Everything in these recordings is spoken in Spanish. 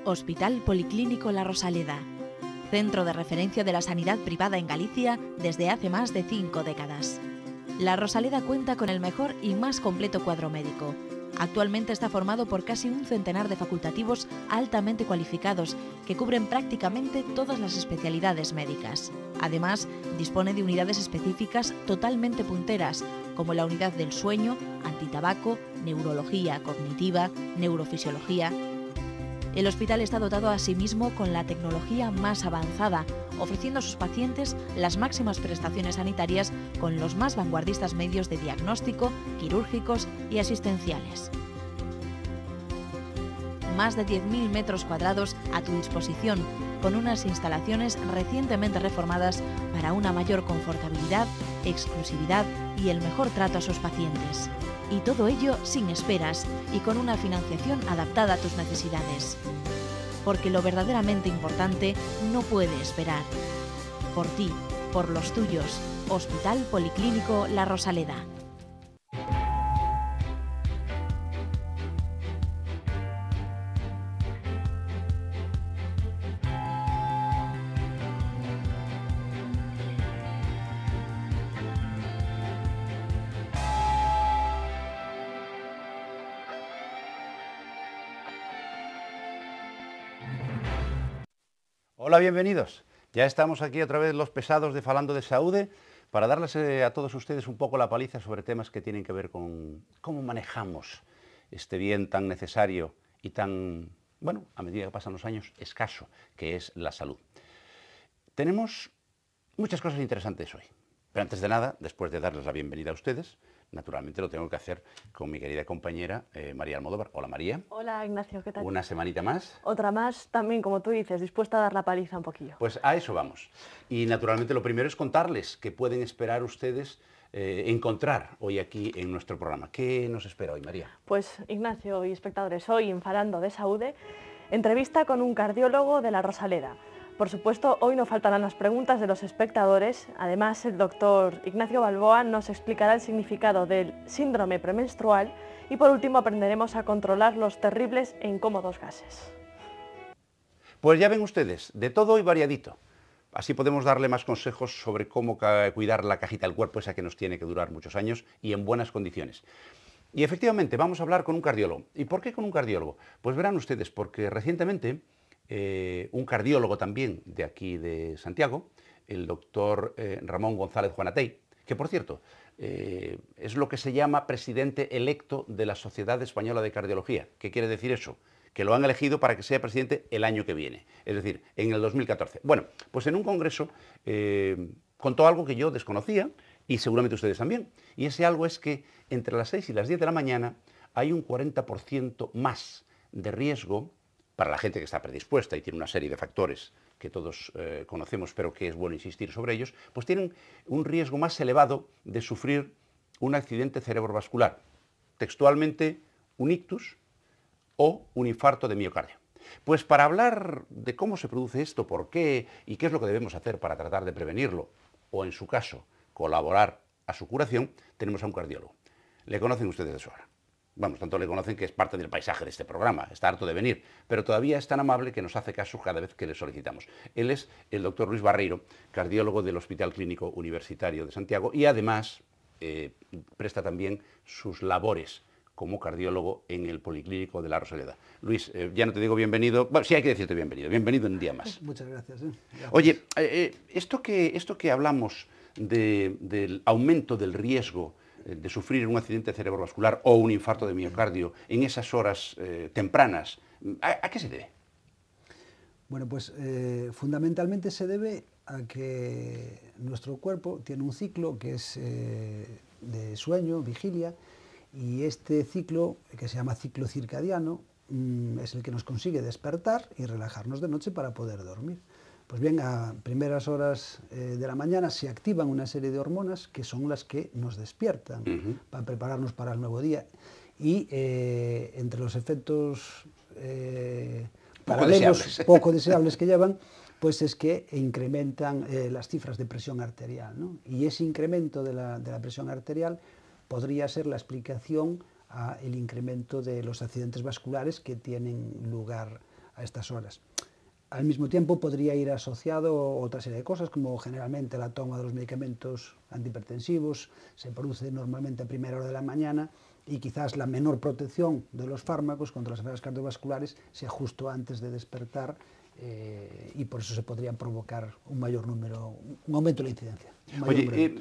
Hospital Policlínico La Rosaleda, centro de referencia de la sanidad privada en Galicia desde hace más de 5 décadas. La Rosaleda cuenta con el mejor y más completo cuadro médico. Actualmente está formado por casi un centenar de facultativos altamente cualificados que cubren prácticamente todas las especialidades médicas. Además, dispone de unidades específicas totalmente punteras, como la unidad del sueño, antitabaco, neurología cognitiva, neurofisiología. El hospital está dotado asimismo con la tecnología más avanzada, ofreciendo a sus pacientes las máximas prestaciones sanitarias con los más vanguardistas medios de diagnóstico, quirúrgicos y asistenciales. Más de 10.000 metros cuadrados a tu disposición, con unas instalaciones recientemente reformadas para una mayor confortabilidad, exclusividad y el mejor trato a sus pacientes. Y todo ello sin esperas y con una financiación adaptada a tus necesidades. Porque lo verdaderamente importante no puede esperar. Por ti, por los tuyos. Hospital Policlínico La Rosaleda. Hola, bienvenidos. Ya estamos aquí otra vez los pesados de Falando de Saúde para darles a todos ustedes un poco la paliza sobre temas que tienen que ver con cómo manejamos este bien tan necesario y tan, bueno, a medida que pasan los años, escaso, que es la salud. Tenemos muchas cosas interesantes hoy, pero antes de nada, después de darles la bienvenida a ustedes, naturalmente lo tengo que hacer con mi querida compañera María Almodóvar. Hola, María. Hola, Ignacio, ¿qué tal? Una semanita más. Otra más, también, como tú dices, dispuesta a dar la paliza un poquillo. Pues a eso vamos. Y naturalmente lo primero es contarles qué pueden esperar ustedes encontrar hoy aquí en nuestro programa. ¿Qué nos espera hoy, María? Pues, Ignacio y espectadores, hoy en Falando de Saúde, entrevista con un cardiólogo de La Rosaleda. Por supuesto, hoy no faltarán las preguntas de los espectadores. Además, el doctor Ignacio Balboa nos explicará el significado del síndrome premenstrual y por último aprenderemos a controlar los terribles e incómodos gases. Pues ya ven ustedes, de todo y variadito. Así podemos darle más consejos sobre cómo cuidar la cajita del cuerpo, esa que nos tiene que durar muchos años y en buenas condiciones. Y efectivamente, vamos a hablar con un cardiólogo. ¿Y por qué con un cardiólogo? Pues verán ustedes, porque recientemente un cardiólogo también de aquí de Santiago, el doctor Ramón González Juanatey, que por cierto, es lo que se llama presidente electo de la Sociedad Española de Cardiología. ¿Qué quiere decir eso? Que lo han elegido para que sea presidente el año que viene, es decir, en el 2014. Bueno, pues en un congreso contó algo que yo desconocía y seguramente ustedes también, y ese algo es que entre las 6 y las 10 de la mañana hay un 40% más de riesgo para la gente que está predispuesta y tiene una serie de factores que todos conocemos, pero que es bueno insistir sobre ellos, pues tienen un riesgo más elevado de sufrir un accidente cerebrovascular, textualmente un ictus o un infarto de miocardio. Pues para hablar de cómo se produce esto, por qué y qué es lo que debemos hacer para tratar de prevenirlo, o en su caso, colaborar a su curación, tenemos a un cardiólogo. Le conocen ustedes de sobra. Vamos, tanto le conocen que es parte del paisaje de este programa, está harto de venir, pero todavía es tan amable que nos hace caso cada vez que le solicitamos. Él es el doctor Luis Barreiro, cardiólogo del Hospital Clínico Universitario de Santiago y además presta también sus labores como cardiólogo en el Policlínico de La Rosaleda. Luis, ya no te digo bienvenido, bueno, sí hay que decirte bienvenido un día más. Muchas gracias. Gracias. Oye, esto que hablamos del aumento del riesgo de sufrir un accidente cerebrovascular o un infarto de miocardio en esas horas tempranas, ¿a qué se debe? Bueno, pues fundamentalmente se debe a que nuestro cuerpo tiene un ciclo que es de sueño, vigilia, y este ciclo, que se llama ciclo circadiano, es el que nos consigue despertar y relajarnos de noche para poder dormir. Pues bien, a primeras horas de la mañana se activan una serie de hormonas que son las que nos despiertan para prepararnos para el nuevo día. Y entre los efectos paralelos, poco deseables que llevan, pues es que incrementan las cifras de presión arterial, ¿no? Y ese incremento de la presión arterial podría ser la explicación al incremento de los accidentes vasculares que tienen lugar a estas horas. Al mismo tiempo podría ir asociado otra serie de cosas, como generalmente la toma de los medicamentos antihipertensivos se produce normalmente a primera hora de la mañana, y quizás la menor protección de los fármacos contra las enfermedades cardiovasculares sea justo antes de despertar, y por eso se podría provocar un mayor número, un aumento de la incidencia. Oye,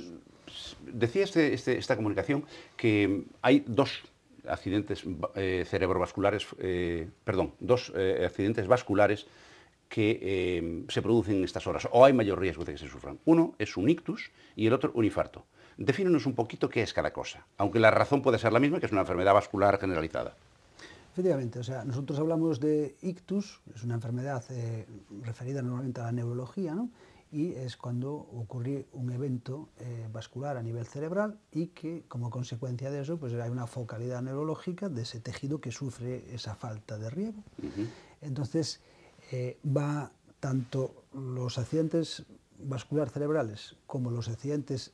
decía esta comunicación que hay dos accidentes cerebrovasculares, dos accidentes vasculares que se producen en estas horas, o hay mayor riesgo de que se sufran. Uno es un ictus y el otro un infarto. Defínenos un poquito qué es cada cosa, aunque la razón puede ser la misma, que es una enfermedad vascular generalizada. Efectivamente, o sea, nosotros hablamos de ictus, es una enfermedad referida normalmente a la neurología, ¿no? Y es cuando ocurre un evento vascular a nivel cerebral y que, como consecuencia de eso, pues hay una focalidad neurológica de ese tejido que sufre esa falta de riego. Entonces, va tanto los accidentes vascular cerebrales como los accidentes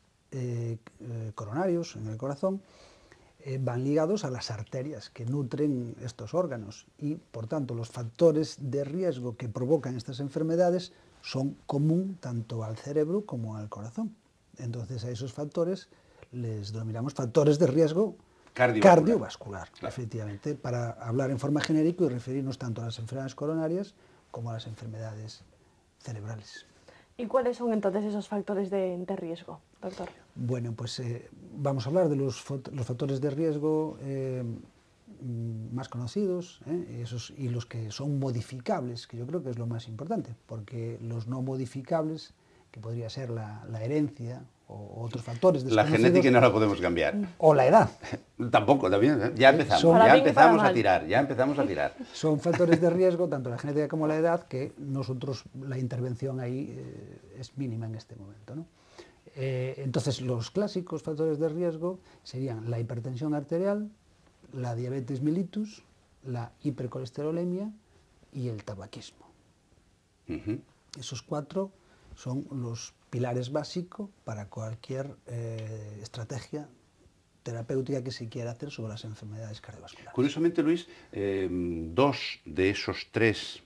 coronarios en el corazón, van ligados a las arterias que nutren estos órganos, y por tanto los factores de riesgo que provocan estas enfermedades son común tanto al cerebro como al corazón. Entonces a esos factores les denominamos factores de riesgo cardiovascular, claro. Efectivamente, para hablar en forma genérica y referirnos tanto a las enfermedades coronarias como a las enfermedades cerebrales. ¿Y cuáles son entonces esos factores de riesgo, doctor? Bueno, pues vamos a hablar de los factores de riesgo más conocidos, y los que son modificables, que yo creo que es lo más importante, porque los no modificables, que podría ser la herencia o otros factores desconocidos. La genética no la podemos cambiar. O la edad. Tampoco, también. Ya empezamos a tirar. Son factores de riesgo, tanto la genética como la edad, que nosotros la intervención ahí es mínima en este momento, ¿no? Entonces, los clásicos factores de riesgo serían la hipertensión arterial, la diabetes mellitus, la hipercolesterolemia y el tabaquismo. Esos cuatro son los pilares básicos para cualquier estrategia terapéutica que se quiera hacer sobre las enfermedades cardiovasculares. Curiosamente, Luis, dos de esos tres,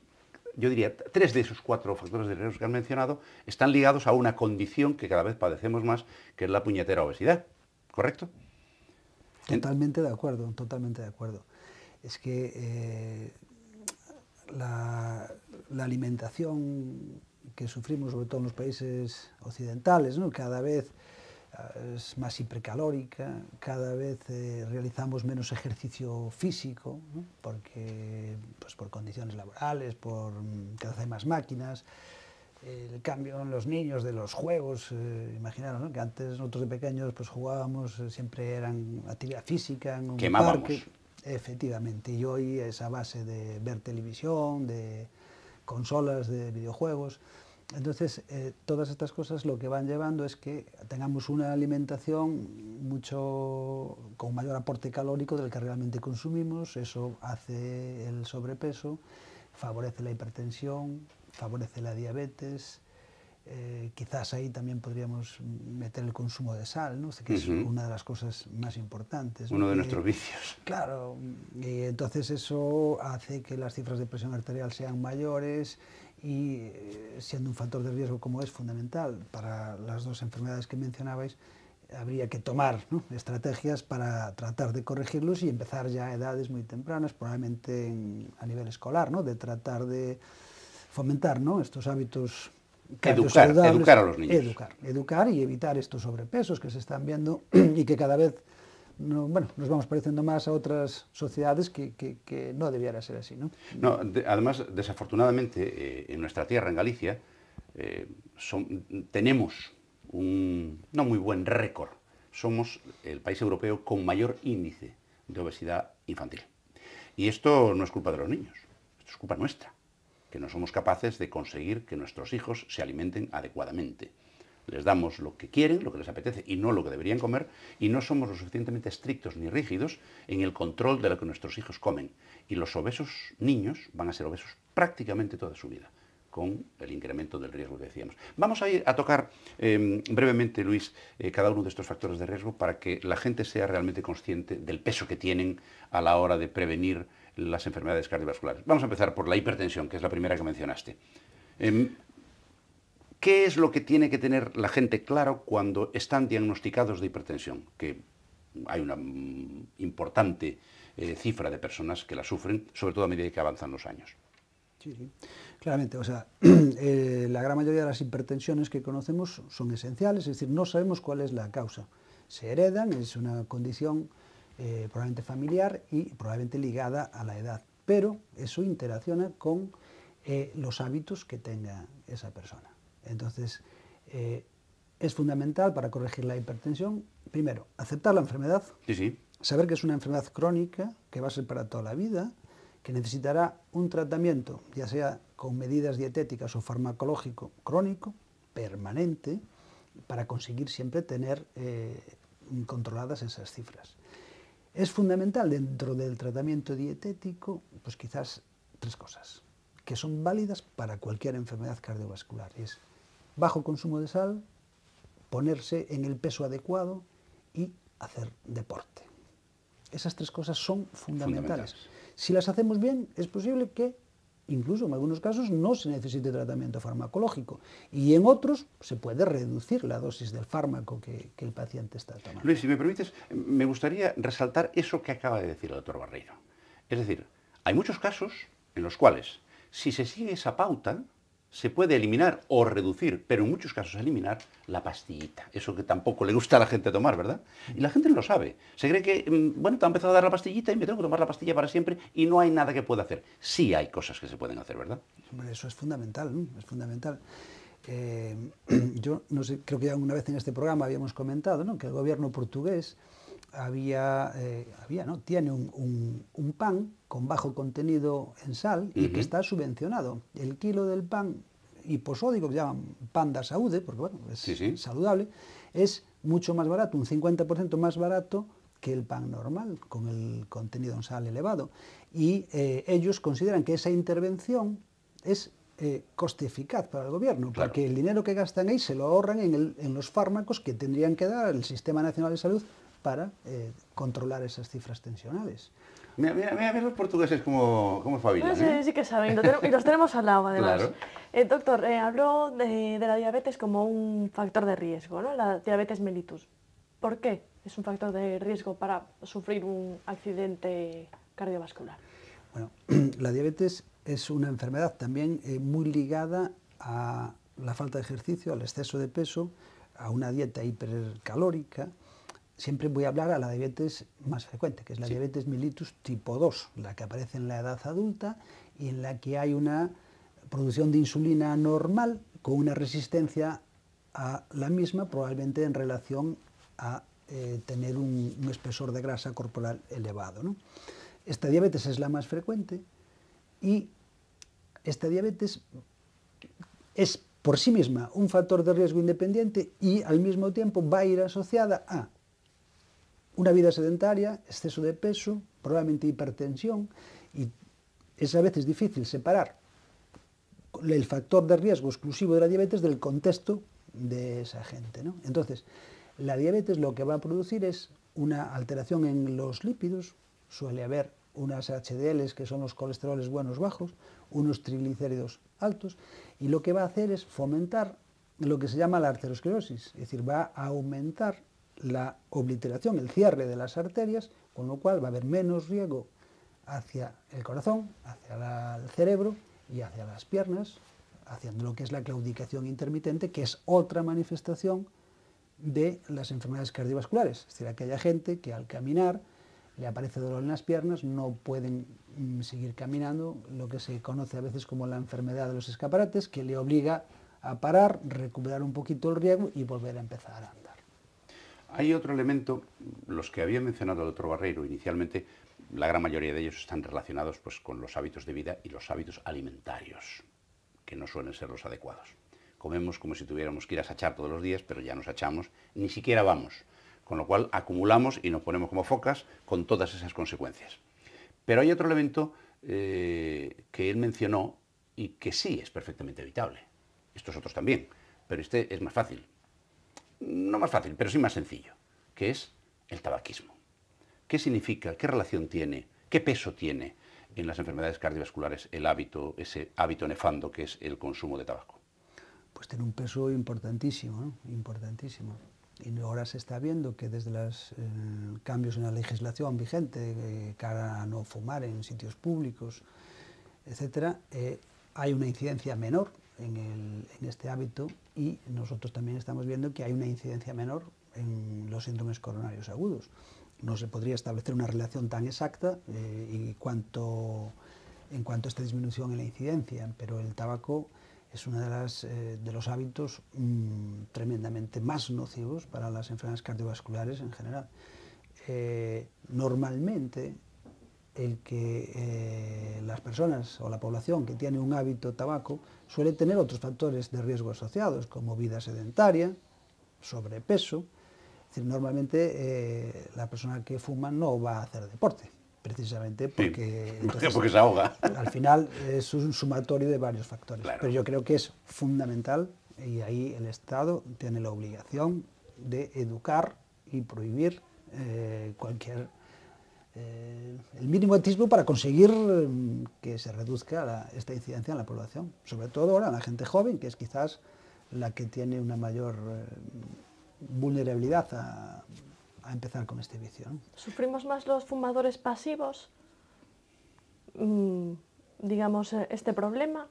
yo diría, tres de esos cuatro factores de riesgo que han mencionado están ligados a una condición que cada vez padecemos más, que es la puñetera obesidad, ¿correcto? Totalmente de acuerdo, totalmente de acuerdo. Es que la alimentación que sufrimos, sobre todo en los países occidentales, ¿no? Cada vez es más hipercalórica, cada vez realizamos menos ejercicio físico, ¿no? Porque, pues, por condiciones laborales, cada vez hay más máquinas. El cambio en los niños de los juegos, imaginaros, ¿no? Que antes nosotros de pequeños pues jugábamos, siempre eran actividad física en un parque. Efectivamente, y hoy es a base de ver televisión, de consolas, de videojuegos. Entonces, todas estas cosas lo que van llevando es que tengamos una alimentación con mayor aporte calórico del que realmente consumimos. Eso hace el sobrepeso, favorece la hipertensión, favorece la diabetes. Quizás ahí también podríamos meter el consumo de sal, ¿no? Que es una de las cosas más importantes, ¿no? Uno de nuestros vicios. Claro, y entonces eso hace que las cifras de presión arterial sean mayores, y siendo un factor de riesgo como es fundamental para las dos enfermedades que mencionabais, habría que tomar, ¿no? estrategias para tratar de corregirlos y empezar ya a edades muy tempranas, probablemente a nivel escolar, ¿no? De tratar de fomentar, ¿no? estos hábitos saludables. Educar a los niños. Educar y evitar estos sobrepesos que se están viendo y que cada vez nos vamos pareciendo más a otras sociedades que no debiera ser así, ¿no? Además, desafortunadamente, en nuestra tierra, en Galicia, tenemos un no muy buen récord. Somos el país europeo con mayor índice de obesidad infantil. Y esto no es culpa de los niños, esto es culpa nuestra, que no somos capaces de conseguir que nuestros hijos se alimenten adecuadamente. Les damos lo que quieren, lo que les apetece y no lo que deberían comer, y no somos lo suficientemente estrictos ni rígidos en el control de lo que nuestros hijos comen. Y los obesos niños van a ser obesos prácticamente toda su vida, con el incremento del riesgo que decíamos. Vamos a ir a tocar brevemente, Luis, cada uno de estos factores de riesgo para que la gente sea realmente consciente del peso que tienen a la hora de prevenir las enfermedades cardiovasculares. Vamos a empezar por la hipertensión, que es la primera que mencionaste. ¿Qué es lo que tiene que tener la gente claro cuando están diagnosticados de hipertensión? Que hay una importante cifra de personas que la sufren, sobre todo a medida que avanzan los años. Sí, sí, claramente. O sea, la gran mayoría de las hipertensiones que conocemos son esenciales, es decir, no sabemos cuál es la causa. Se heredan, es una condición probablemente familiar y probablemente ligada a la edad, pero eso interacciona con los hábitos que tenga esa persona. Entonces, es fundamental para corregir la hipertensión, primero, aceptar la enfermedad, Sí. saber que es una enfermedad crónica, que va a ser para toda la vida, que necesitará un tratamiento, ya sea con medidas dietéticas o farmacológico crónico, permanente, para conseguir siempre tener controladas esas cifras. Es fundamental dentro del tratamiento dietético, pues quizás 3 cosas, que son válidas para cualquier enfermedad cardiovascular. Es bajo consumo de sal, ponerse en el peso adecuado y hacer deporte. Esas 3 cosas son fundamentales. Si las hacemos bien, es posible que, incluso en algunos casos, no se necesite tratamiento farmacológico. Y en otros se puede reducir la dosis del fármaco que el paciente está tomando. Luis, si me permites, me gustaría resaltar eso que acaba de decir el doctor Barreiro. Es decir, hay muchos casos en los cuales, si se sigue esa pauta, se puede eliminar o reducir, pero en muchos casos eliminar, la pastillita. Eso que tampoco le gusta a la gente tomar, ¿verdad? Y la gente no lo sabe. Se cree que, bueno, te ha empezado a dar la pastillita y me tengo que tomar la pastilla para siempre y no hay nada que pueda hacer. Sí hay cosas que se pueden hacer, ¿verdad? Hombre, eso es fundamental, ¿no? Es fundamental. Yo no sé, creo que ya una vez en este programa habíamos comentado, ¿no?, que el gobierno portugués tiene un pan con bajo contenido en sal y que está subvencionado. El kilo del pan hiposódico, que llaman pan da saúde, porque bueno, es saludable, es mucho más barato, un 50% más barato que el pan normal, con el contenido en sal elevado. Y ellos consideran que esa intervención es coste eficaz para el gobierno, claro, porque el dinero que gastan ahí se lo ahorran en los fármacos que tendrían que dar el Sistema Nacional de Salud para controlar esas cifras tensionales. Mira los portugueses como espabilan, ¿eh? Sí que saben, y los tenemos al lado, además. Claro. Doctor, habló de la diabetes como un factor de riesgo, ¿no? La diabetes mellitus. ¿Por qué es un factor de riesgo para sufrir un accidente cardiovascular? Bueno, la diabetes es una enfermedad también muy ligada a la falta de ejercicio, al exceso de peso, a una dieta hipercalórica. Siempre voy a hablar a la diabetes más frecuente, que es la diabetes mellitus tipo 2, la que aparece en la edad adulta y en la que hay una producción de insulina normal con una resistencia a la misma, probablemente en relación a tener un espesor de grasa corporal elevado, ¿no? Esta diabetes es la más frecuente y esta diabetes es por sí misma un factor de riesgo independiente y al mismo tiempo va a ir asociada a una vida sedentaria, exceso de peso, probablemente hipertensión, y es a veces difícil separar el factor de riesgo exclusivo de la diabetes del contexto de esa gente, ¿no? Entonces, la diabetes lo que va a producir es una alteración en los lípidos, suele haber unas HDLs, que son los colesteroles buenos bajos, unos triglicéridos altos, y lo que va a hacer es fomentar lo que se llama la arteriosclerosis, es decir, va a aumentar la obliteración, el cierre de las arterias, con lo cual va a haber menos riego hacia el corazón, hacia el cerebro y hacia las piernas, haciendo lo que es la claudicación intermitente, que es otra manifestación de las enfermedades cardiovasculares. Es decir, aquella gente que al caminar le aparece dolor en las piernas, no pueden seguir caminando, lo que se conoce a veces como la enfermedad de los escaparates, que le obliga a parar, recuperar un poquito el riego y volver a empezar a andar. Hay otro elemento, los que había mencionado el doctor Barreiro inicialmente, la gran mayoría de ellos están relacionados pues, con los hábitos de vida y los hábitos alimentarios, que no suelen ser los adecuados. Comemos como si tuviéramos que ir a sachar todos los días, pero ya nos achamos, ni siquiera vamos, con lo cual acumulamos y nos ponemos como focas con todas esas consecuencias. Pero hay otro elemento que él mencionó y que sí es perfectamente evitable. Estos otros también, pero este es más fácil. No más fácil, pero sí más sencillo, que es el tabaquismo. ¿Qué significa? ¿Qué relación tiene? ¿Qué peso tiene? en las enfermedades cardiovasculares el hábito, ese hábito nefando que es el consumo de tabaco? Pues tiene un peso importantísimo, ¿no? Importantísimo. Y ahora se está viendo que desde los cambios en la legislación vigente, cara a no fumar en sitios públicos, etcétera, hay una incidencia menor en este hábito, y nosotros también estamos viendo que hay una incidencia menor en los síndromes coronarios agudos. No se podría establecer una relación tan exacta en cuanto a esta disminución en la incidencia, pero el tabaco es uno de los hábitos tremendamente más nocivos para las enfermedades cardiovasculares en general. Normalmente, las personas o la población que tiene un hábito tabaco suele tener otros factores de riesgo asociados, como vida sedentaria, sobrepeso. Es decir, normalmente la persona que fuma no va a hacer deporte, precisamente porque, sí, porque se ahoga. Al final es un sumatorio de varios factores. Claro. Pero yo creo que es fundamental, y ahí el Estado tiene la obligación de educar y prohibir el mínimo atisbo para conseguir que se reduzca esta incidencia en la población, sobre todo ahora en la gente joven, que es quizás la que tiene una mayor vulnerabilidad a empezar con este vicio, ¿no? ¿Sufrimos más los fumadores pasivos, digamos, este problema,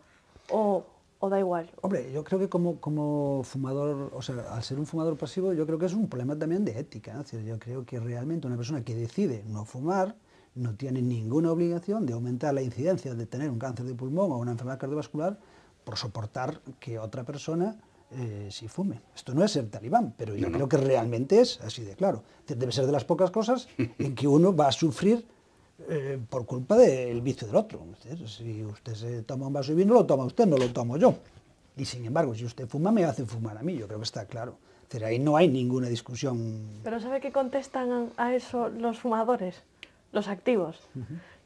o da igual? Hombre, yo creo que como fumador, o sea, al ser un fumador pasivo, yo creo que es un problema también de ética, ¿no? Es decir, yo creo que realmente una persona que decide no fumar no tiene ninguna obligación de aumentar la incidencia de tener un cáncer de pulmón o una enfermedad cardiovascular por soportar que otra persona sí fume. Esto no es ser talibán, pero yo creo que realmente es así de claro. Debe ser de las pocas cosas en que uno va a sufrir por culpa del vicio del otro. Es decir, si usted se toma un vaso de vino, lo toma usted, no lo tomo yo. Y sin embargo, si usted fuma, me hace fumar a mí. Yo creo que está claro. Es decir, ahí no hay ninguna discusión. Pero ¿sabe qué contestan a eso los fumadores, los activos?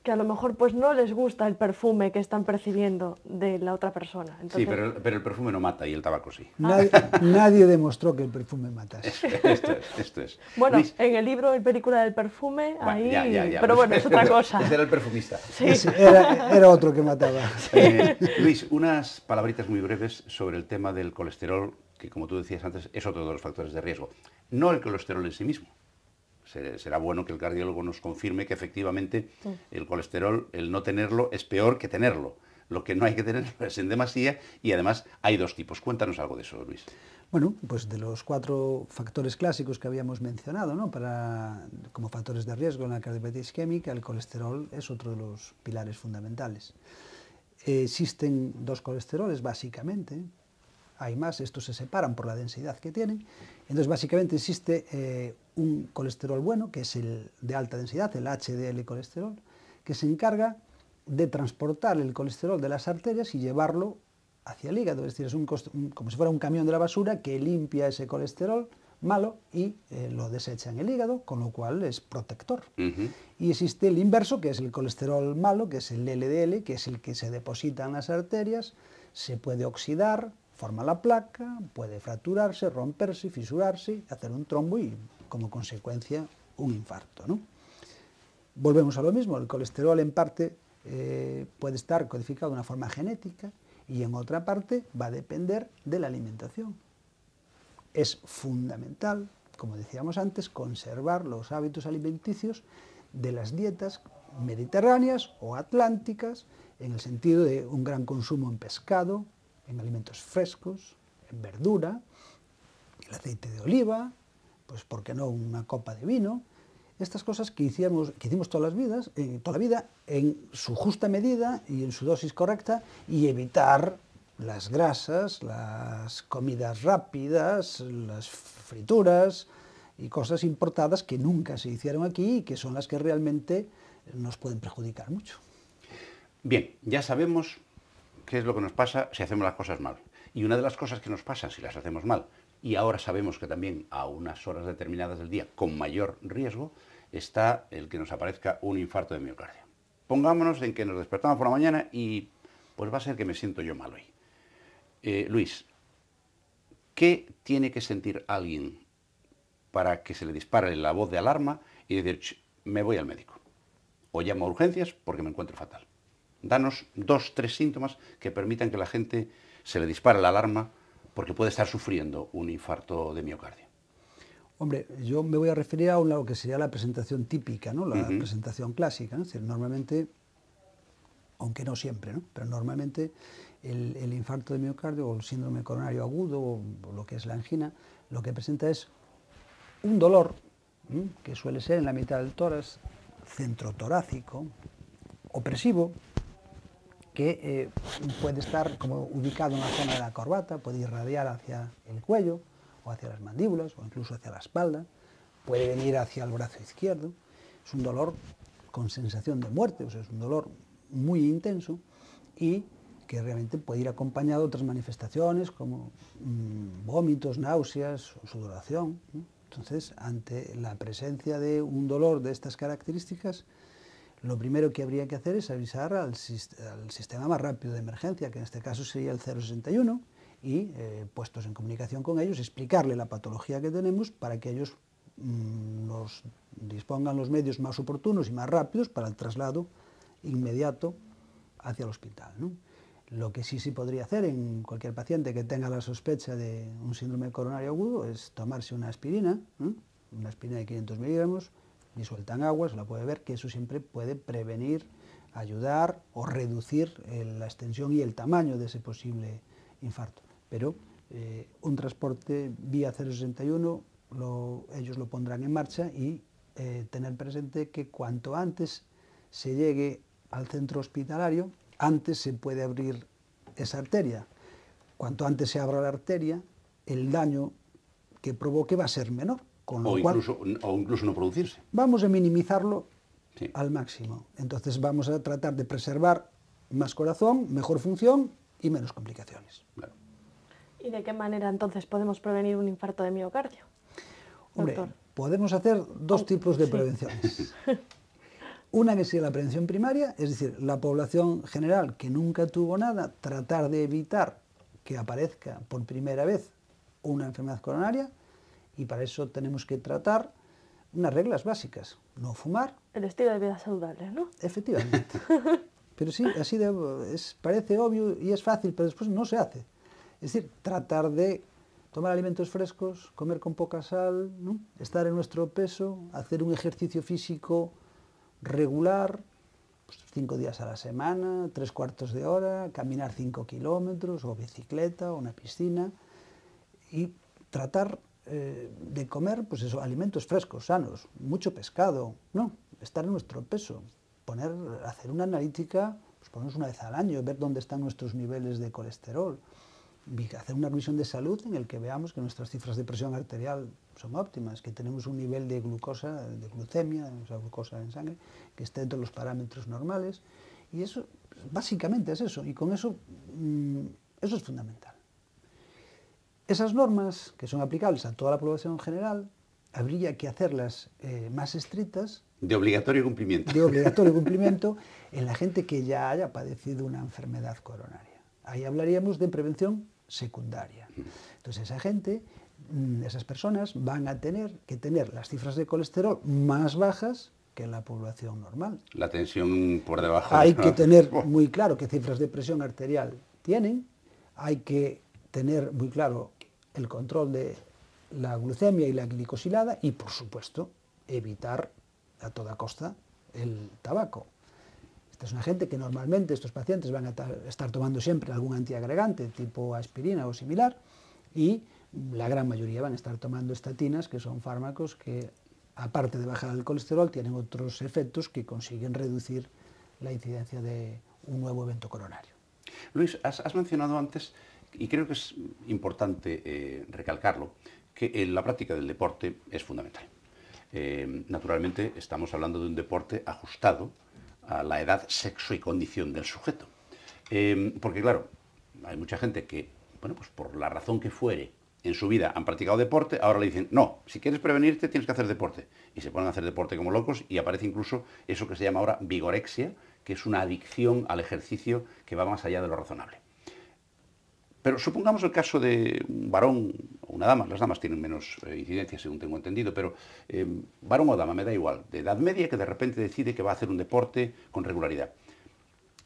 Que a lo mejor pues no les gusta el perfume que están percibiendo de la otra persona. Entonces... Sí, pero el perfume no mata y el tabaco sí. Nadie demostró que el perfume matase. Esto es. Bueno, Luis, en el libro El película del perfume, bueno, ahí... ya. Pero bueno, es otra cosa. Ese era el perfumista. Sí. Era otro que mataba. Luis, unas palabritas muy breves sobre el tema del colesterol, que como tú decías antes, es otro de los factores de riesgo. No el colesterol en sí mismo. Será bueno que el cardiólogo nos confirme que efectivamente el colesterol, el no tenerlo, es peor que tenerlo. Lo que no hay que tener es en demasía, y además hay dos tipos. Cuéntanos algo de eso, Luis. Bueno, pues de los 4 factores clásicos que habíamos mencionado, ¿no?, como factores de riesgo en la cardiopatía isquémica, el colesterol es otro de los pilares fundamentales. Existen 2 colesteroles, básicamente. Hay más, estos se separan por la densidad que tienen. Entonces, básicamente existe un colesterol bueno, que es el de alta densidad, el HDL colesterol, que se encarga de transportar el colesterol de las arterias y llevarlo hacia el hígado. Es decir, es como si fuera un camión de la basura que limpia ese colesterol malo y lo desecha en el hígado, con lo cual es protector. Y existe el inverso, que es el colesterol malo, que es el LDL, que es el que se deposita en las arterias, se puede oxidar, forma la placa, puede fracturarse, romperse, fisurarse, hacer un trombo y, como consecuencia, un infarto, ¿no? Volvemos a lo mismo, el colesterol en parte puede estar codificado de una forma genética y en otra parte va a depender de la alimentación. Es fundamental, como decíamos antes, conservar los hábitos alimenticios de las dietas mediterráneas o atlánticas, en el sentido de un gran consumo en pescado, en alimentos frescos, en verdura, el aceite de oliva, pues por qué no una copa de vino. Estas cosas que hicimos toda la vida en su justa medida y en su dosis correcta, y evitar las grasas, las comidas rápidas, las frituras y cosas importadas que nunca se hicieron aquí y que son las que realmente nos pueden perjudicar mucho. Bien, ya sabemos qué es lo que nos pasa si hacemos las cosas mal. Y una de las cosas que nos pasa si las hacemos mal, y ahora sabemos que también a unas horas determinadas del día con mayor riesgo, está el que nos aparezca un infarto de miocardio. Pongámonos en que nos despertamos por la mañana y pues va a ser que me siento yo mal hoy. Luis, ¿qué tiene que sentir alguien para que se le dispare la voz de alarma y decir, me voy al médico? O llamo a urgencias porque me encuentro fatal. Danos 2, 3 síntomas que permitan que la gente se le dispare la alarma porque puede estar sufriendo un infarto de miocardio. Hombre, yo me voy a referir a lo que sería la presentación típica, ¿no? La presentación clásica, ¿no? Es decir, normalmente, aunque no siempre, ¿no? Pero normalmente el infarto de miocardio o el síndrome coronario agudo o lo que es la angina, lo que presenta es un dolor que suele ser en la mitad del tórax, centrotorácico, opresivo, que puede estar como ubicado en la zona de la corbata, puede irradiar hacia el cuello o hacia las mandíbulas o incluso hacia la espalda, puede venir hacia el brazo izquierdo. Es un dolor con sensación de muerte, o sea, es un dolor muy intenso y que realmente puede ir acompañado de otras manifestaciones como vómitos, náuseas o sudoración, ¿no? Entonces, ante la presencia de un dolor de estas características, lo primero que habría que hacer es avisar al sistema más rápido de emergencia, que en este caso sería el 061, y puestos en comunicación con ellos, explicarle la patología que tenemos para que ellos nos dispongan los medios más oportunos y más rápidos para el traslado inmediato hacia el hospital, ¿no? Lo que sí se podría hacer en cualquier paciente que tenga la sospecha de un síndrome coronario agudo es tomarse una aspirina de 500 miligramos, disuelta en agua, se la puede ver, que eso siempre puede prevenir, ayudar o reducir la extensión y el tamaño de ese posible infarto. Pero un transporte vía 061 ellos lo pondrán en marcha y tener presente que cuanto antes se llegue al centro hospitalario, antes se puede abrir esa arteria. Cuanto antes se abra la arteria, el daño que provoque va a ser menor. O incluso no producirse. Vamos a minimizarlo Sí. al máximo. Entonces vamos a tratar de preservar más corazón, mejor función y menos complicaciones. Claro. ¿Y de qué manera entonces podemos prevenir un infarto de miocardio? Hombre, Doctor. podemos hacer dos tipos de prevenciones. Una que sería la prevención primaria, es decir, la población general que nunca tuvo nada, tratar de evitar que aparezca por primera vez una enfermedad coronaria, y para eso tenemos que tratar unas reglas básicas. No fumar. El estilo de vida saludable, ¿no? Efectivamente. Pero sí, así parece obvio y es fácil, pero después no se hace. Es decir, tratar de tomar alimentos frescos, comer con poca sal, ¿no? Estar en nuestro peso, hacer un ejercicio físico regular, pues 5 días a la semana, 3/4 de hora, caminar 5 kilómetros, o bicicleta, o una piscina, y tratar de comer, pues eso, alimentos frescos, sanos, mucho pescado, ¿no? Estar en nuestro peso, hacer una analítica, pues ponernos una vez al año, ver dónde están nuestros niveles de colesterol, hacer una revisión de salud en el que veamos que nuestras cifras de presión arterial son óptimas, que tenemos un nivel de glucosa, de glucemia, o sea, glucosa en sangre, que esté dentro de los parámetros normales, y eso, básicamente es eso, y con eso, eso es fundamental. Esas normas, que son aplicables a toda la población en general, habría que hacerlas más estrictas. De obligatorio cumplimiento. De obligatorio cumplimiento en la gente que ya haya padecido una enfermedad coronaria. Ahí hablaríamos de prevención secundaria. Entonces esa gente, esas personas van a tener que tener las cifras de colesterol más bajas que en la población normal. La tensión por debajo. Hay que tener muy claro qué cifras de presión arterial tienen, hay que tener muy claro el control de la glucemia y la glicosilada y, por supuesto, evitar a toda costa el tabaco. Esta es una gente que normalmente estos pacientes van a estar tomando siempre algún antiagregante tipo aspirina o similar y la gran mayoría van a estar tomando estatinas, que son fármacos que, aparte de bajar el colesterol, tienen otros efectos que consiguen reducir la incidencia de un nuevo evento coronario. Luis, has mencionado antes, y creo que es importante recalcarlo, que la práctica del deporte es fundamental. Naturalmente estamos hablando de un deporte ajustado a la edad, sexo y condición del sujeto. Porque claro, hay mucha gente que, bueno, pues por la razón que fuere, en su vida han practicado deporte, ahora le dicen, no, si quieres prevenirte tienes que hacer deporte. Y se ponen a hacer deporte como locos y aparece incluso eso que se llama ahora vigorexia, que es una adicción al ejercicio que va más allá de lo razonable. Pero supongamos el caso de un varón o una dama, las damas tienen menos incidencia según tengo entendido, pero varón o dama, me da igual, de edad media que de repente decide que va a hacer un deporte con regularidad.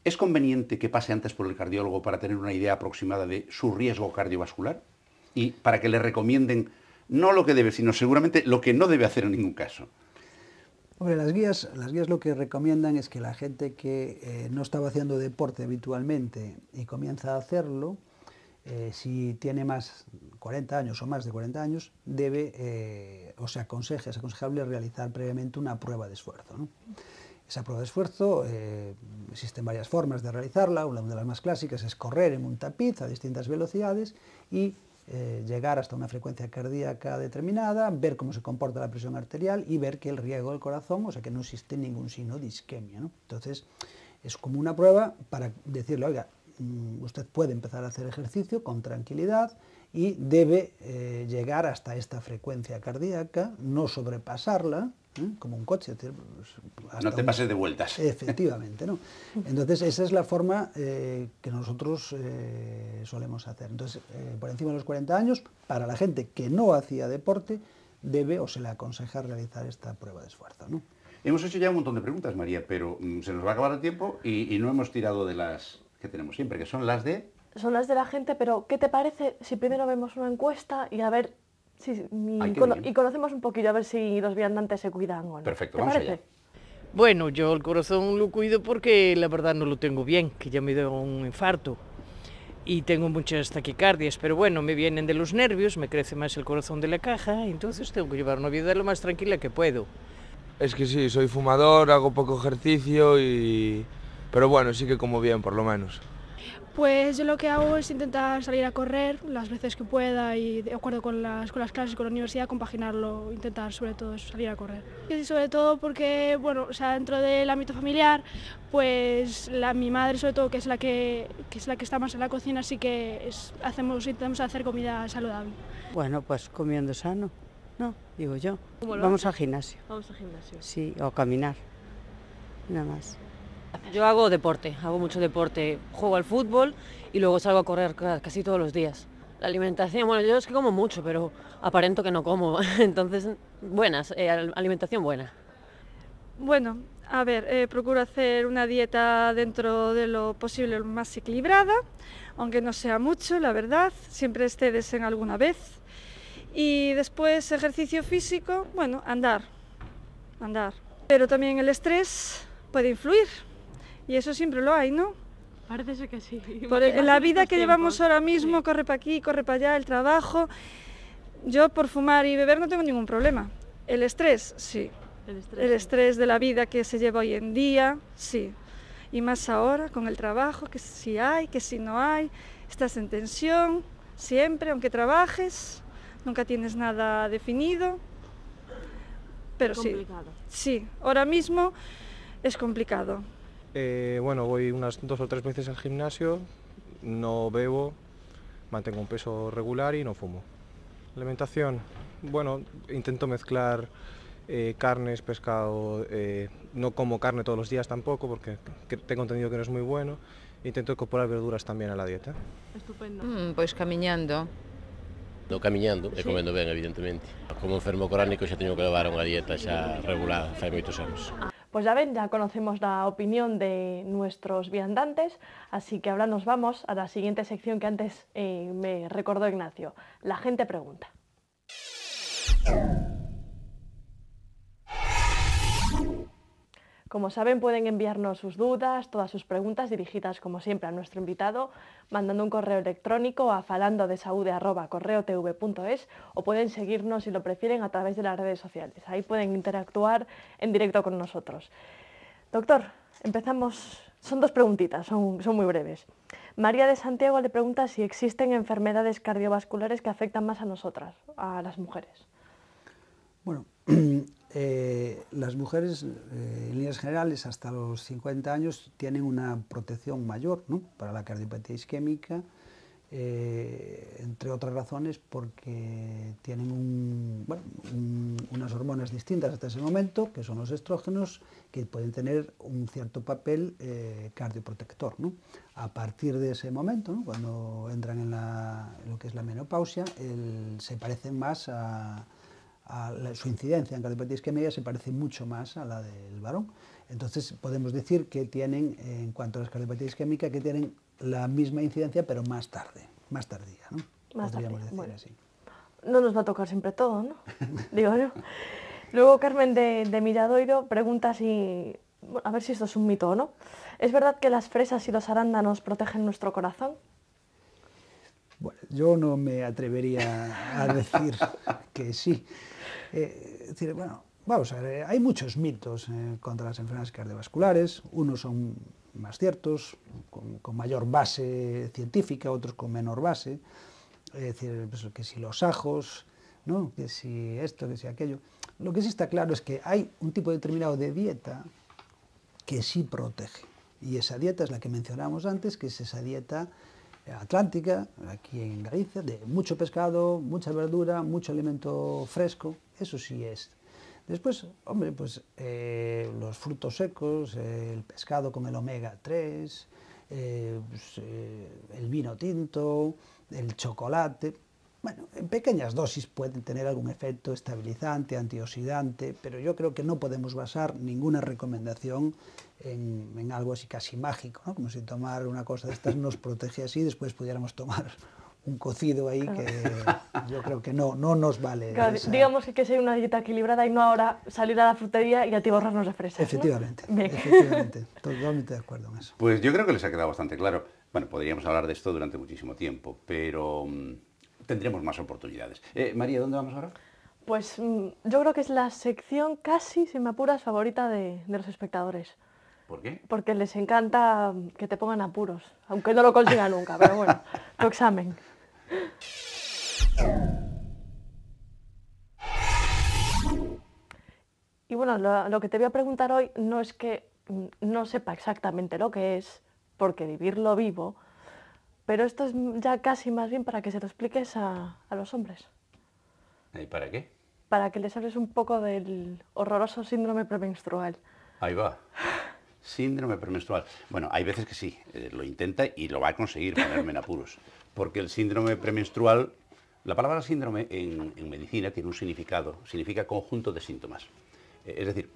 ¿Es conveniente que pase antes por el cardiólogo para tener una idea aproximada de su riesgo cardiovascular? Y para que le recomienden no lo que debe, sino seguramente lo que no debe hacer en ningún caso. Hombre, las guías lo que recomiendan es que la gente que no estaba haciendo deporte habitualmente y comienza a hacerlo, si tiene más 40 años o más de 40 años, debe, o se aconseja, es aconsejable realizar previamente una prueba de esfuerzo, ¿no? Esa prueba de esfuerzo, existen varias formas de realizarla. Una de las más clásicas es correr en un tapiz a distintas velocidades y llegar hasta una frecuencia cardíaca determinada, ver cómo se comporta la presión arterial y ver que el riego del corazón, o sea que no existe ningún signo de isquemia, ¿no? Entonces, es como una prueba para decirle, oiga, usted puede empezar a hacer ejercicio con tranquilidad y debe llegar hasta esta frecuencia cardíaca, no sobrepasarla, como un coche. No te pases de vueltas. Efectivamente, ¿no? Entonces, esa es la forma que nosotros solemos hacer. Entonces, por encima de los 40 años, para la gente que no hacía deporte, debe o se le aconseja realizar esta prueba de esfuerzo, ¿no? Hemos hecho ya un montón de preguntas, María, pero se nos va a acabar el tiempo y no hemos tirado de las que tenemos siempre, que son las de... Son las de la gente, pero ¿qué te parece si primero vemos una encuesta y a ver y conocemos un poquillo, a ver si los viandantes se cuidan o no? Perfecto, ¿Te vamos parece? allá. Bueno, yo el corazón lo cuido porque la verdad no lo tengo bien, que ya me dio un infarto y tengo muchas taquicardias, pero bueno, me vienen de los nervios, me crece más el corazón de la caja, entonces tengo que llevar una vida lo más tranquila que puedo. Es que sí, soy fumador, hago poco ejercicio pero bueno, sí que como bien, por lo menos. Pues yo lo que hago es intentar salir a correr las veces que pueda y de acuerdo con las clases, con la universidad, compaginarlo, intentar sobre todo eso, salir a correr. Y sobre todo porque, bueno, o sea, dentro del ámbito familiar, pues mi madre sobre todo, que es la que está más en la cocina, así que intentamos hacer comida saludable. Bueno, pues comiendo sano, ¿no? Digo yo. Vamos al gimnasio. Vamos al gimnasio. Sí, o caminar, nada más. Yo hago deporte, hago mucho deporte, juego al fútbol y luego salgo a correr casi todos los días. La alimentación, bueno, yo es que como mucho, pero aparento que no como, entonces, alimentación buena. Bueno, a ver, procuro hacer una dieta dentro de lo posible más equilibrada, aunque no sea mucho, la verdad, siempre excedes en alguna vez. Y después ejercicio físico, bueno, andar. Pero también el estrés puede influir. Y eso siempre lo hay, ¿no? Parece que sí. En la vida que llevamos ahora mismo, corre para aquí, corre para allá, el trabajo. Yo por fumar y beber no tengo ningún problema. El estrés, sí. El estrés de la vida que se lleva hoy en día, sí. Y más ahora con el trabajo, que si hay, que si no hay. Estás en tensión, siempre, aunque trabajes, nunca tienes nada definido. Pero sí, sí, ahora mismo es complicado. Bueno, voy unas 2 o 3 veces al gimnasio, no bebo, mantengo un peso regular y no fumo. La alimentación, bueno, intento mezclar carnes, pescado, no como carne todos los días tampoco porque tengo entendido que no es muy bueno. Intento incorporar verduras también a la dieta. Estupendo. Pois camiñando. Camiñando e comendo ben, evidentemente. Como enfermo crónico xa teño que levar unha dieta xa regulada, fai moitos anos. Pues ya ven, ya conocemos la opinión de nuestros viandantes, así que ahora nos vamos a la siguiente sección que antes me recordó Ignacio. La gente pregunta. Como saben, pueden enviarnos sus dudas, todas sus preguntas dirigidas, como siempre, a nuestro invitado, mandando un correo electrónico a falandodesaude@correotv.es o pueden seguirnos, si lo prefieren, a través de las redes sociales. Ahí pueden interactuar en directo con nosotros. Doctor, empezamos. Son 2 preguntitas, son muy breves. María de Santiago le pregunta si existen enfermedades cardiovasculares que afectan más a nosotras, a las mujeres. Bueno, las mujeres, en líneas generales, hasta los 50 años, tienen una protección mayor, ¿no?, para la cardiopatía isquémica, entre otras razones porque tienen unas hormonas distintas hasta ese momento, que son los estrógenos, que pueden tener un cierto papel cardioprotector, ¿no? A partir de ese momento, ¿no?, cuando entran en lo que es la menopausia, se parecen más su incidencia en cardiopatía isquémica se parece mucho más a la del varón. Entonces podemos decir que tienen, en cuanto a la cardiopatía isquémica, que tienen la misma incidencia, pero más tardía, ¿no? Más Podríamos tardía, decir bueno. así. No nos va a tocar siempre todo, ¿no? Digo yo. Luego Carmen de Miradoiro pregunta si, bueno, a ver si esto es un mito o no. ¿Es verdad que las fresas y los arándanos protegen nuestro corazón? Bueno, yo no me atrevería a decir que sí. Es decir, bueno, vamos a ver, hay muchos mitos contra las enfermedades cardiovasculares. Unos son más ciertos, con mayor base científica, otros con menor base. Es decir, pues, que si los ajos, ¿no? Que si esto, que si aquello. Lo que sí está claro es que hay un tipo determinado de dieta que sí protege. Y esa dieta es la que mencionamos antes, que es esa dieta atlántica, aquí en Galicia, de mucho pescado, mucha verdura, mucho alimento fresco, eso sí es. Después, hombre, pues los frutos secos, el pescado con el omega 3, el vino tinto, el chocolate. Bueno, en pequeñas dosis pueden tener algún efecto estabilizante, antioxidante, pero yo creo que no podemos basar ninguna recomendación en algo así casi mágico, ¿no? Como si tomar una cosa de estas nos protege así, después pudiéramos tomar un cocido ahí, claro, que yo creo que no nos vale. Claro, digamos que sea una dieta equilibrada y no ahora salir a la frutería y atiborrarnos de fresas, efectivamente, ¿no? Efectivamente, totalmente de acuerdo en eso. Pues yo creo que les ha quedado bastante claro. Bueno, podríamos hablar de esto durante muchísimo tiempo, pero tendremos más oportunidades. María, ¿dónde vamos ahora? Pues yo creo que es la sección casi, si me apuras, favorita de los espectadores. ¿Por qué? Porque les encanta que te pongan apuros, aunque no lo consigan nunca, pero bueno, tu examen. Y bueno, lo que te voy a preguntar hoy no es que no sepa exactamente lo que es, porque vivirlo vivo, pero esto es ya casi más bien para que se lo expliques a los hombres. ¿Y para qué? Para que les hables un poco del horroroso síndrome premenstrual. Ahí va. Síndrome premenstrual. Bueno, hay veces que sí, lo intenta y lo va a conseguir ponerme en apuros. Porque el síndrome premenstrual, la palabra síndrome en medicina tiene un significado, significa conjunto de síntomas. Es decir,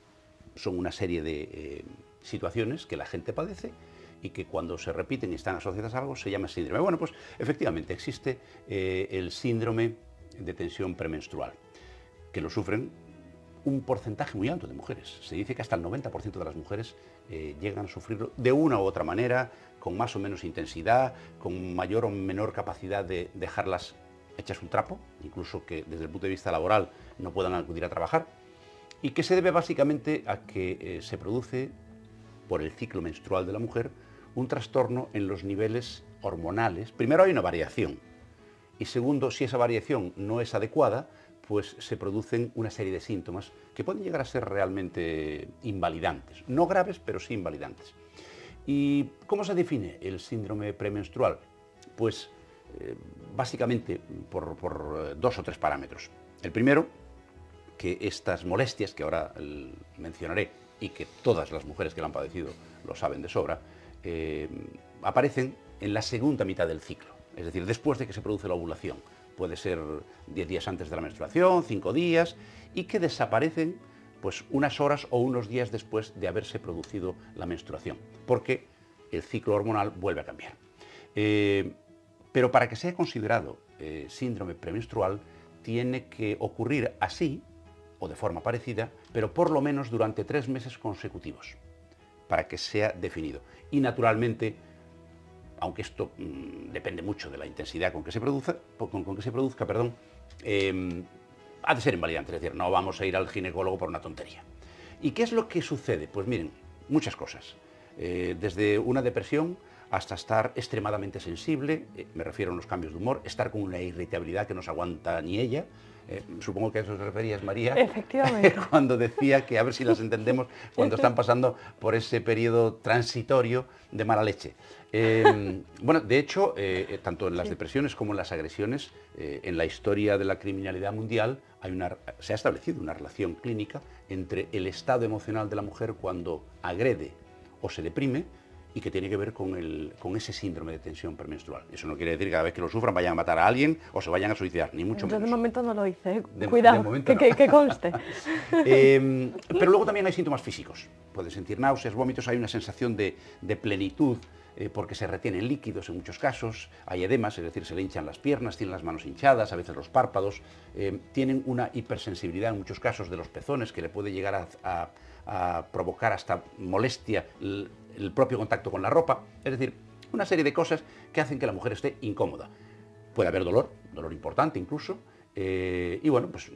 son una serie de situaciones que la gente padece y que cuando se repiten y están asociadas a algo se llama síndrome. Bueno, pues efectivamente existe el síndrome de tensión premenstrual, que lo sufren un porcentaje muy alto de mujeres. Se dice que hasta el 90% de las mujeres llegan a sufrirlo de una u otra manera, con más o menos intensidad, con mayor o menor capacidad de dejarlas hechas un trapo, incluso que desde el punto de vista laboral no puedan acudir a trabajar, y que se debe básicamente a que se produce, por el ciclo menstrual de la mujer, un trastorno en los niveles hormonales. Primero hay una variación, y segundo, si esa variación no es adecuada, pues se producen una serie de síntomas que pueden llegar a ser realmente invalidantes. No graves, pero sí invalidantes. ¿Y cómo se define el síndrome premenstrual? Pues básicamente por 2 o 3 parámetros. El primero, que estas molestias, que ahora mencionaré, y que todas las mujeres que lo han padecido lo saben de sobra, aparecen en la segunda mitad del ciclo, es decir, después de que se produce la ovulación. Puede ser 10 días antes de la menstruación, 5 días, y que desaparecen pues unas horas o unos días después de haberse producido la menstruación, porque el ciclo hormonal vuelve a cambiar. Pero para que sea considerado síndrome premenstrual, tiene que ocurrir así, o de forma parecida, pero por lo menos durante 3 meses consecutivos, para que sea definido. Y naturalmente, aunque esto depende mucho de la intensidad con que se produzca, ha de ser invalidante, es decir, no vamos a ir al ginecólogo por una tontería. ¿Y qué es lo que sucede? Pues miren, muchas cosas. Desde una depresión hasta estar extremadamente sensible, me refiero a los cambios de humor, estar con una irritabilidad que no se aguanta ni ella. Supongo que a eso te referías, María. Efectivamente. Cuando decía que a ver si las entendemos cuando están pasando por ese periodo transitorio de mala leche. Bueno, de hecho, tanto en las depresiones como en las agresiones, en la historia de la criminalidad mundial se ha establecido una relación clínica entre el estado emocional de la mujer cuando agrede o se deprime y que tiene que ver con ese síndrome de tensión premenstrual. Eso no quiere decir que cada vez que lo sufran vayan a matar a alguien o se vayan a suicidar, ni mucho menos. Yo de momento no lo hice, cuidado, que conste. Pero luego también hay síntomas físicos. Puede sentir náuseas, vómitos, hay una sensación de plenitud, porque se retienen líquidos en muchos casos, hay edemas, es decir, se le hinchan las piernas, tienen las manos hinchadas, a veces los párpados, tienen una hipersensibilidad en muchos casos de los pezones que le puede llegar a provocar hasta molestia el propio contacto con la ropa, es decir, una serie de cosas que hacen que la mujer esté incómoda. Puede haber dolor importante incluso, y bueno, pues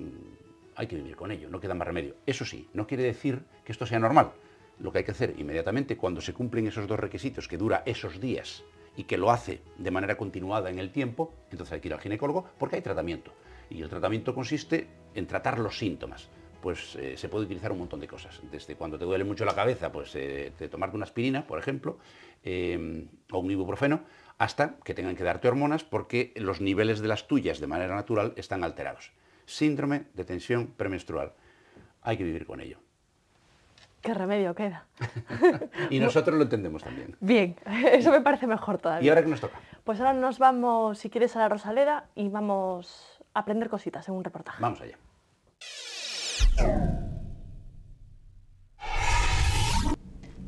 hay que vivir con ello, no queda más remedio. Eso sí, no quiere decir que esto sea normal. Lo que hay que hacer inmediatamente cuando se cumplen esos dos requisitos, que dura esos días y que lo hace de manera continuada en el tiempo, entonces hay que ir al ginecólogo porque hay tratamiento. Y el tratamiento consiste en tratar los síntomas. Pues se puede utilizar un montón de cosas. Desde cuando te duele mucho la cabeza, pues de tomarte una aspirina, por ejemplo, o un ibuprofeno, hasta que tengan que darte hormonas porque los niveles de las tuyas de manera natural están alterados. Síndrome de tensión premenstrual. Hay que vivir con ello. ¿Qué remedio queda? Y nosotros lo entendemos también. Bien, eso me parece mejor todavía. ¿Y ahora qué nos toca? Pues ahora nos vamos, si quieres, a la Rosaleda y vamos a aprender cositas en un reportaje. Vamos allá.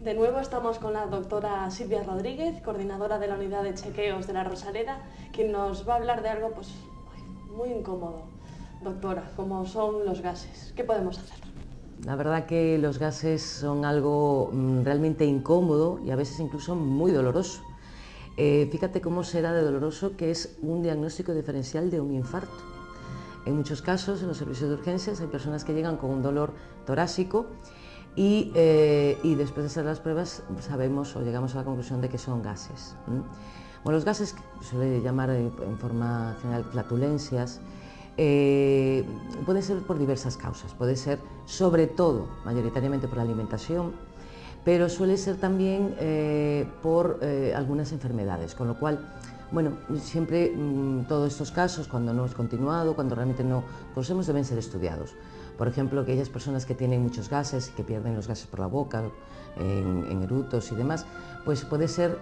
De nuevo estamos con la doctora Silvia Rodríguez, coordinadora de la unidad de chequeos de la Rosaleda, quien nos va a hablar de algo pues, muy incómodo. Doctora, como son los gases, ¿qué podemos hacer? La verdad que los gases son algo realmente incómodo y a veces incluso muy doloroso. Fíjate cómo será de doloroso que es un diagnóstico diferencial de un infarto. En muchos casos, en los servicios de urgencias, hay personas que llegan con un dolor torácico y después de hacer las pruebas sabemos o llegamos a la conclusión de que son gases. Bueno, los gases se suele llamar en forma general flatulencias. Puede ser por diversas causas, puede ser sobre todo, mayoritariamente por la alimentación, pero suele ser también por algunas enfermedades, con lo cual, bueno, siempre todos estos casos, cuando no es continuado, cuando realmente no conocemos, deben ser estudiados. Por ejemplo, aquellas personas que tienen muchos gases, que pierden los gases por la boca, en erutos y demás, pues puede ser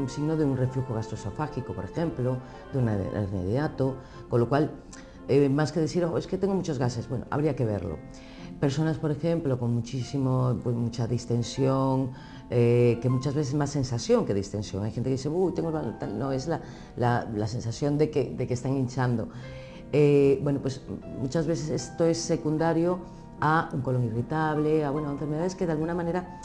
signo de un reflujo gastroesofágico, por ejemplo, de una hernia de hiato, con lo cual, más que decir, oh, es que tengo muchos gases, bueno, habría que verlo. Personas, por ejemplo, con mucha distensión, que muchas veces es más sensación que distensión. Hay gente que dice, uy, tengo no, es la sensación de que están hinchando. Bueno, pues muchas veces esto es secundario a un colon irritable, a enfermedades que de alguna manera,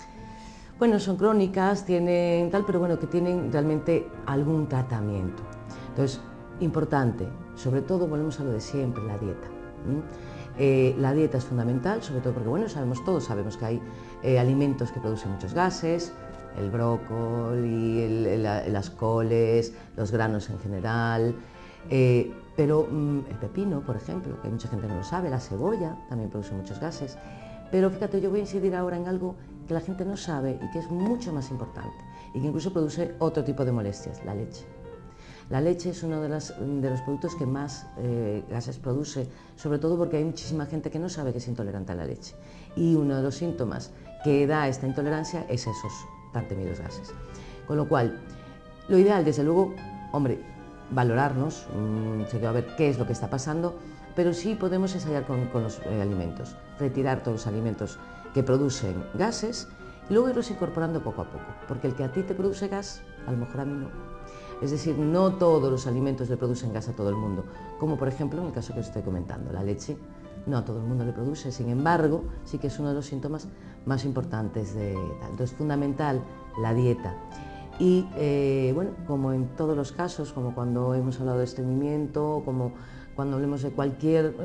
bueno, son crónicas, tienen tal, pero bueno, que tienen realmente algún tratamiento. Entonces, importante, sobre todo volvemos a lo de siempre, la dieta. La dieta es fundamental, sobre todo porque, bueno, todos sabemos que hay alimentos que producen muchos gases, el brócoli, las coles, los granos en general, pero el pepino, por ejemplo, que mucha gente no lo sabe, la cebolla también produce muchos gases. Pero fíjate, yo voy a incidir ahora en algo que la gente no sabe y que es mucho más importante y que incluso produce otro tipo de molestias, la leche. La leche es uno de los productos que más gases produce, sobre todo porque hay muchísima gente que no sabe que es intolerante a la leche. Y uno de los síntomas que da esta intolerancia es esos tan temidos gases. Con lo cual, lo ideal, desde luego, hombre, valorarnos, se va a ver qué es lo que está pasando, pero sí podemos ensayar con los alimentos, retirar todos los alimentos que producen gases y luego irlos incorporando poco a poco, porque el que a ti te produce gas, a lo mejor a mí no. Es decir, no todos los alimentos le producen gas a todo el mundo, como por ejemplo en el caso que os estoy comentando, la leche no a todo el mundo le produce, sin embargo, sí que es uno de los síntomas más importantes de tal. Entonces, fundamental la dieta. Y bueno, como en todos los casos, como cuando hemos hablado de estreñimiento, como cuando hablemos de cualquier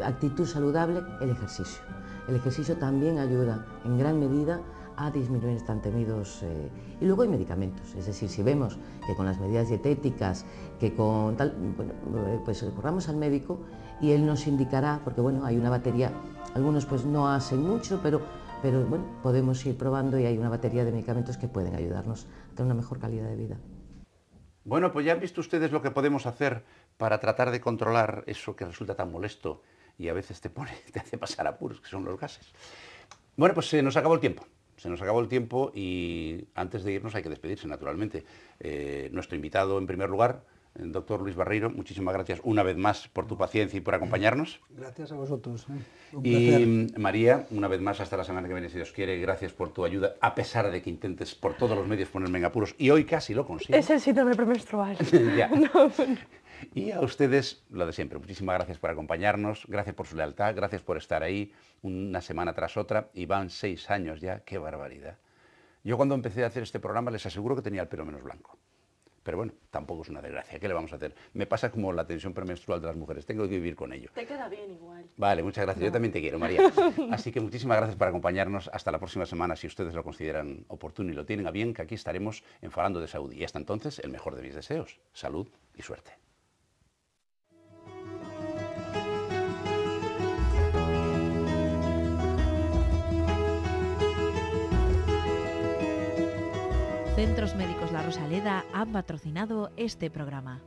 actitud saludable, el ejercicio. El ejercicio también ayuda en gran medida a disminuir tan temidos. Y luego hay medicamentos, es decir, si vemos que con las medidas dietéticas, que con tal, bueno, pues recurramos al médico y él nos indicará, porque bueno, hay una batería, algunos pues no hacen mucho, pero bueno, podemos ir probando y hay una batería de medicamentos que pueden ayudarnos a tener una mejor calidad de vida. Bueno, pues ya han visto ustedes lo que podemos hacer para tratar de controlar eso que resulta tan molesto y a veces te hace pasar apuros, que son los gases. Bueno, pues se nos acabó el tiempo. se nos acabó el tiempo y antes de irnos hay que despedirse, naturalmente. Nuestro invitado, en primer lugar, el doctor Luis Barreiro, muchísimas gracias una vez más por tu paciencia y por acompañarnos. Gracias a vosotros. Un y placer. María, una vez más, hasta la semana que viene, si Dios quiere, gracias por tu ayuda, a pesar de que intentes por todos los medios ponerme en apuros, y hoy casi lo consigues. Es el síndrome premenstrual. Ya. No. Y a ustedes, lo de siempre, muchísimas gracias por acompañarnos, gracias por su lealtad, gracias por estar ahí una semana tras otra, y van 6 años ya, qué barbaridad. Yo cuando empecé a hacer este programa les aseguro que tenía el pelo menos blanco. Pero bueno, tampoco es una desgracia, ¿qué le vamos a hacer? Me pasa como la tensión premenstrual de las mujeres, tengo que vivir con ello. Te queda bien igual. Vale, muchas gracias, yo también te quiero, María. Así que muchísimas gracias por acompañarnos, hasta la próxima semana, si ustedes lo consideran oportuno y lo tienen a bien, que aquí estaremos en Falando de Saúde. Y hasta entonces, el mejor de mis deseos, salud y suerte. Centros Médicos La Rosaleda han patrocinado este programa.